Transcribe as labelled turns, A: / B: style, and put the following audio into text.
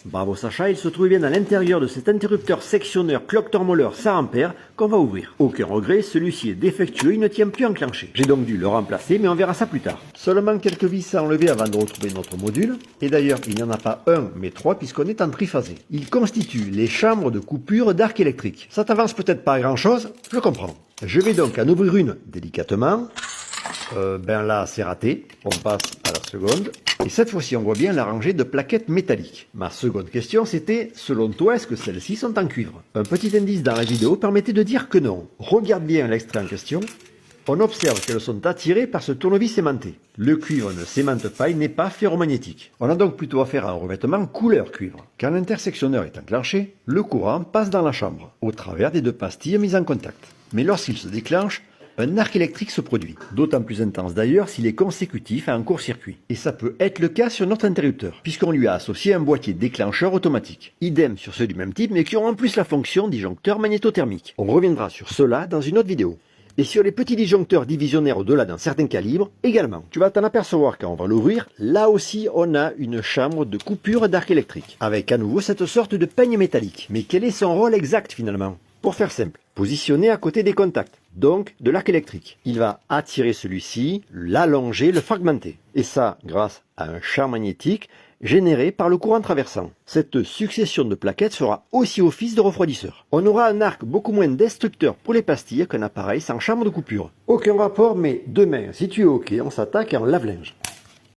A: Bravo Sacha, il se trouvait bien à l'intérieur de cet interrupteur sectionneur clock tormoleur 100 A qu'on va ouvrir. Aucun regret, celui-ci est défectueux, il ne tient plus enclenché. J'ai donc dû le remplacer, mais on verra ça plus tard. Seulement quelques vis à enlever avant de retrouver notre module. Et d'ailleurs, il n'y en a pas un, mais trois, puisqu'on est en triphasé. Il constitue les chambres de coupure d'arc électrique. Ça t'avance peut-être pas grand chose, je comprends. Je vais donc en ouvrir une délicatement. Ben là, c'est raté. On passe à la seconde. Et cette fois-ci, on voit bien la rangée de plaquettes métalliques. Ma seconde question, c'était, selon toi, est-ce que celles-ci sont en cuivre? Un petit indice dans la vidéo permettait de dire que non. Regarde bien l'extrait en question. On observe qu'elles sont attirées par ce tournevis aimanté. Le cuivre ne s'aimante pas, il n'est pas ferromagnétique. On a donc plutôt affaire à un revêtement couleur cuivre. Quand l'intersectionneur est enclenché, le courant passe dans la chambre, au travers des deux pastilles mises en contact. Mais lorsqu'il se déclenche, un arc électrique se produit, d'autant plus intense d'ailleurs s'il est consécutif à un court-circuit. Et ça peut être le cas sur notre interrupteur, puisqu'on lui a associé un boîtier déclencheur automatique. Idem sur ceux du même type, mais qui ont en plus la fonction disjoncteur magnétothermique. On reviendra sur cela dans une autre vidéo. Et sur les petits disjoncteurs divisionnaires au-delà d'un certain calibre, également. Tu vas t'en apercevoir quand on va l'ouvrir, là aussi on a une chambre de coupure d'arc électrique, avec à nouveau cette sorte de peigne métallique. Mais quel est son rôle exact finalement? Pour faire simple, positionné à côté des contacts, donc de l'arc électrique. Il va attirer celui-ci, l'allonger, le fragmenter. Et ça grâce à un champ magnétique généré par le courant traversant. Cette succession de plaquettes fera aussi office de refroidisseur. On aura un arc beaucoup moins destructeur pour les pastilles qu'un appareil sans chambre de coupure. Aucun rapport, mais demain, si tu es OK, on s'attaque en lave-linge.